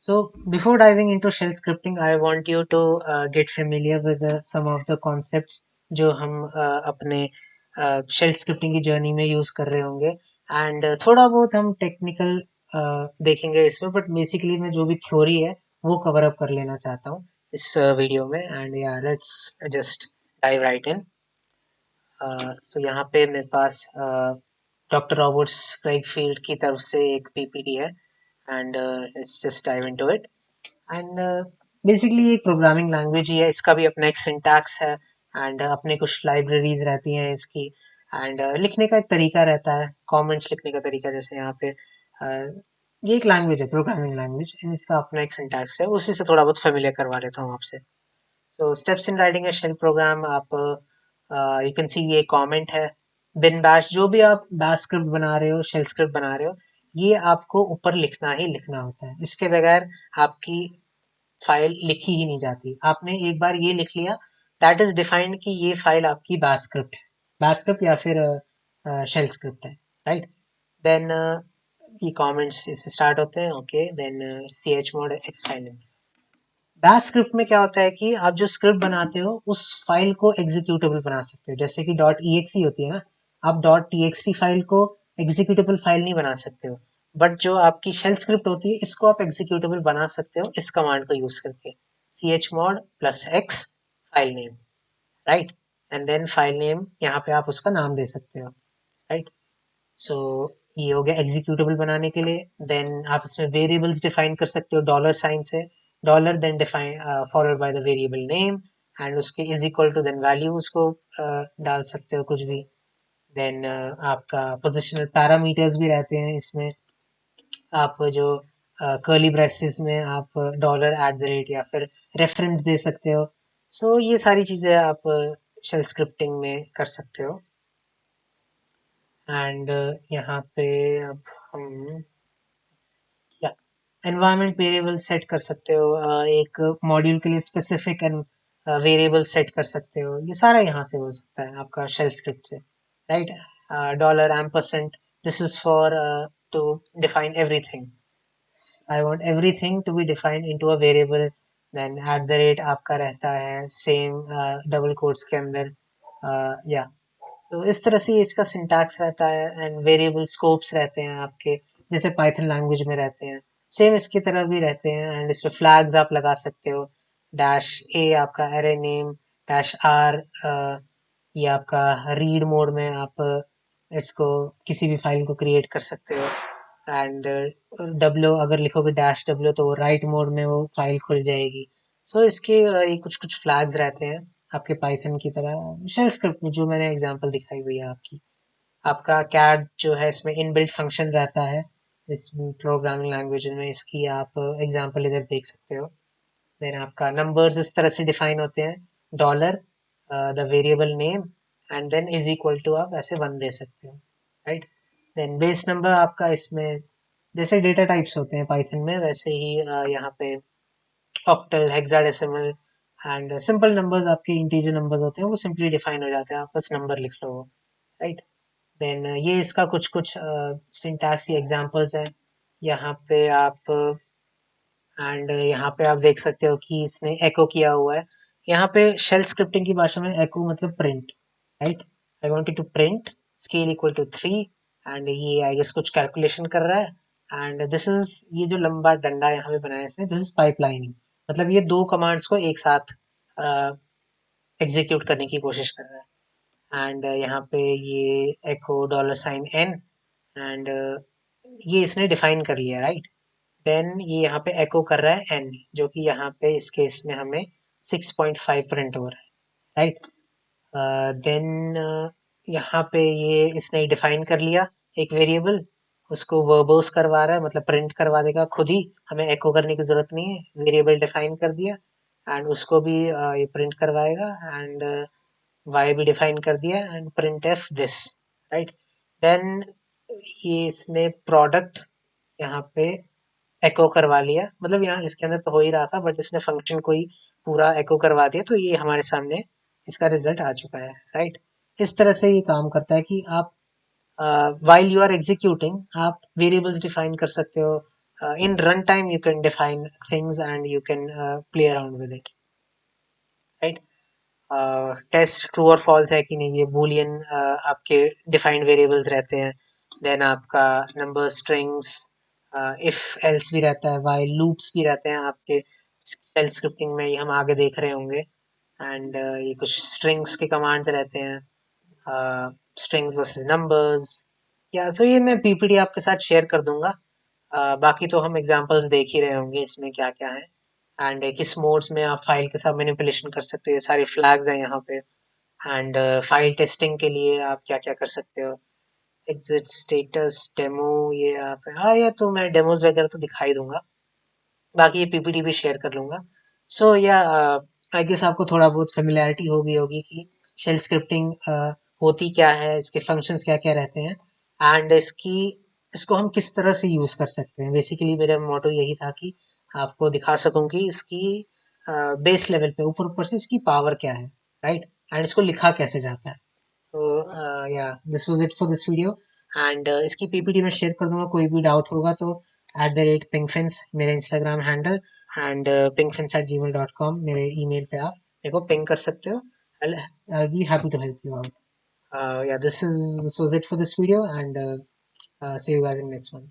So before diving into shell scripting, I want you to get familiar with some of the concepts जो हम अपने shell scripting की journey में use कर रहे होंगे एंड थोड़ा बहुत हम टेक्निकल देखेंगे इसमें बट बेसिकली मैं जो भी थ्योरी है वो कवर अप कर लेना चाहता हूँ इस वीडियो में एंड या लेट्स जस्ट डाइव राइट इन सो यहाँ पे मेरे पास डॉक्टर रॉबर्ट्स क्रेगफील्ड की तरफ से एक पीपीटी है and let's just dive into it and basically एक प्रोग्रामिंग लैंग्वेज ही है इसका भी अपना एक सिंटैक्स है एंड अपने कुछ लाइब्रेरीज रहती हैं इसकी एंड लिखने का एक तरीका रहता है कमेंट्स लिखने का तरीका जैसे यहाँ पे ये एक लैंग्वेज है प्रोग्रामिंग लैंग्वेज एंड इसका अपना एक सिंटैक्स है उसी से थोड़ा बहुत फेमिलियर करवा लेता हूँ आपसे so steps in writing a shell program आप यू कैन सी ये कमेंट है बिन बैश जो भी आप बैश स्क्रिप्ट बना रहे हो शेल स्क्रिप्ट बना रहे हो ये आपको ऊपर लिखना ही लिखना होता है इसके बगैर आपकी फाइल लिखी ही नहीं जाती आपने एक बार ये लिख लिया दैट इज डिफाइंड कि ये फाइल आपकी बैश स्क्रिप्ट है बैश स्क्रिप्ट या फिर शेल स्क्रिप्ट है राइट देन ये कमेंट्स इससे स्टार्ट होते हैं okay then C H mod X file bash script में क्या होता है कि आप जो स्क्रिप्ट बनाते हो उस फाइल को एग्जीक्यूटेबल बना सकते हो जैसे कि डॉट ई एक्स होती है ना आप dot T x T file को एग्जीक्यूटेबल फाइल नहीं बना सकते हो बट जो आपकी शेल स्क्रिप्ट होती है इसको आप एग्जीक्यूटेबल बना सकते हो इस कमांड को यूज करके C H mod plus X file name right and then file name यहाँ पे आप उसका नाम दे सकते हो राइट सो ये हो गया एग्जीक्यूटेबल बनाने के लिए देन आप इसमें वेरिएबल्स डिफाइन कर सकते हो डॉलर साइन से dollar then define followed by the variable name and उसके is equal to then value उसको डाल सकते हो कुछ भी देन आपका पोजिशनल पैरामीटर्स भी रहते हैं इसमें आप जो कर्ली ब्रेसेस में आप डॉलर एट द रेट या फिर रेफरेंस दे सकते हो सो ये सारी चीज़ें आप शेल स्क्रिप्टिंग में कर सकते हो एंड यहाँ पे अब हम या एनवायरनमेंट वेरिएबल सेट कर सकते हो एक मॉड्यूल के लिए स्पेसिफिक वेरिएबल सेट कर सकते हो ये सारा यहाँ से हो सकता है आपका शेल स्क्रिप्ट से right dollar ampersand this is for to define everything I want everything to be defined into a variable then at the rate आपका रहता है सेम डबल कोट्स के अंदर या सो इस तरह से इसका सिंटैक्स रहता है एंड वेरिएबल स्कोप्स रहते हैं आपके जैसे पाइथन लैंग्वेज में रहते हैं सेम इसकी तरह भी रहते हैं एंड इस पे फ्लैग्स आप लगा सकते हो डैश ए आपका एरे नेम डैश आर ये आपका रीड मोड में आप इसको किसी भी फाइल को क्रिएट कर सकते हो एंड डब्ल्यू अगर लिखोगे डैश डब्ल्यू तो वो राइट मोड में वो फाइल खुल जाएगी सो इसके ये कुछ कुछ फ्लैग्स रहते हैं आपके पाइथन की तरह शेल स्क्रिप्ट में जो मैंने एग्जांपल दिखाई हुई है आपकी आपका कैड जो है इसमें इनबिल्ट फंक्शन रहता है इस प्रोग्रामिंग लैंग्वेज में इसकी आप एग्जांपल इधर देख सकते हो देन आपका नंबर्स इस तरह से डिफाइन होते हैं dollar the variable name and then is equal to आप ऐसे वन दे सकते हो राइट देन बेस नंबर आपका इसमें जैसे डेटा टाइप्स होते हैं पाइथन में वैसे ही यहाँ पे octal hexadecimal and simple numbers आपके इंटीजर नंबर्स होते हैं वो सिंपली डिफाइन हो जाते हैं आप बस नंबर लिख लो राइट देन ये इसका कुछ कुछ सिंटैक्स एग्जांपल्स है यहाँ पे आप एंड यहाँ पे आप देख सकते हो कि इसने एको किया हुआ है यहाँ पे शेल स्क्रिप्टिंग की भाषा में एको मतलब print right I wanted to print scale equal to 3 and ये आई गेस कुछ कैलकुलेशन कर रहा है एंड दिस इज ये जो लंबा डंडा यहाँ पे बनाया है इसने दिस इज पाइपलाइनिंग मतलब ये दो कमांड्स को एक साथ एग्जीक्यूट करने की कोशिश कर रहा है एंड यहाँ पे ये एको डॉलर साइन एन एंड ये इसने डिफाइन कर लिया राइट देन ये यहाँ पे एको कर रहा है एन जो कि यहाँ पे इस केस में हमें 6.5 प्रिंट हो रहा है राइट देन यहाँ पे ये इसने डिफाइन कर लिया एक वेरिएबल उसको वर्बोस करवा रहा है मतलब प्रिंट करवा देगा खुद ही हमें एको करने की जरूरत नहीं है वेरिएबल डिफाइन कर दिया एंड उसको भी ये प्रिंट करवाएगा एंड वाई भी डिफाइन कर दिया and print F this right then ये इसने प्रोडक्ट यहाँ पे एको करवा लिया मतलब यहाँ इसके अंदर तो हो ही रहा था बट इसने फंक्शन को ही पूरा एको करवा दिया तो ये हमारे सामने इसका रिजल्ट आ चुका है राइट इस तरह से ये काम करता है कि आप वाइल यू आर एग्जीक्यूटिंग आप वेरिएबल्स डिफाइन कर सकते हो in runtime you can define things and you can play around with it, right? Test true और फॉल्स है कि नहीं, ये बूलियन आपके डिफाइंड वेरिएबल्स रहते हैं। देन आपका नंबर स्ट्रिंग्स, इफ एल्स भी रहता है, वाइल लूप्स भी रहते हैं आपके शेल स्क्रिप्टिंग में, ये हम आगे देख रहे होंगे। एंड ये कुछ स्ट्रिंग्स के कमांड्स रहते हैं, स्ट्रिंग्स वर्सेस नंबर्स। या सो ये मैं पीपीटी आपके साथ शेयर कर दूंगा। बाकी तो हम एग्जांपल्स देख ही रहे होंगे इसमें क्या क्या है, एंड किस मोड्स में आप फाइल के साथ मैनिपुलेशन कर सकते हो, ये सारी फ्लैग्स हैं यहाँ पे। एंड फाइल टेस्टिंग के लिए आप क्या क्या कर सकते हो, एग्जिट स्टेटस डेमो, ये आप, हाँ ये तो मैं डेमोज वगैरह तो दिखाई दूंगा, बाकी ये पीपीटी भी शेयर कर लूंगा। सो या आई गेस आपको थोड़ा बहुत फेमिलियरिटी हो गई होगी कि शेल स्क्रिप्टिंग होती क्या है, इसके फंक्शंस क्या क्या रहते हैं, एंड इसको हम किस तरह से यूज़ कर सकते हैं। बेसिकली मेरा मोटो यही था कि आपको दिखा सकूं कि इसकी बेस लेवल पे ऊपर ऊपर से इसकी पावर क्या है, राइट, एंड इसको लिखा कैसे जाता है। तो या this was it for this video, and इसकी पीपीटी में शेयर कर दूंगा। कोई भी डाउट होगा तो @pinkfins मेरा इंस्टाग्राम हैंडल, एंड pinkfins@gmail.com मेरे ईमेल पे आप मेरे को पिंग कर सकते हो। I'll be happy to help you out. Yeah, this was it for this video, and see you guys in the next one.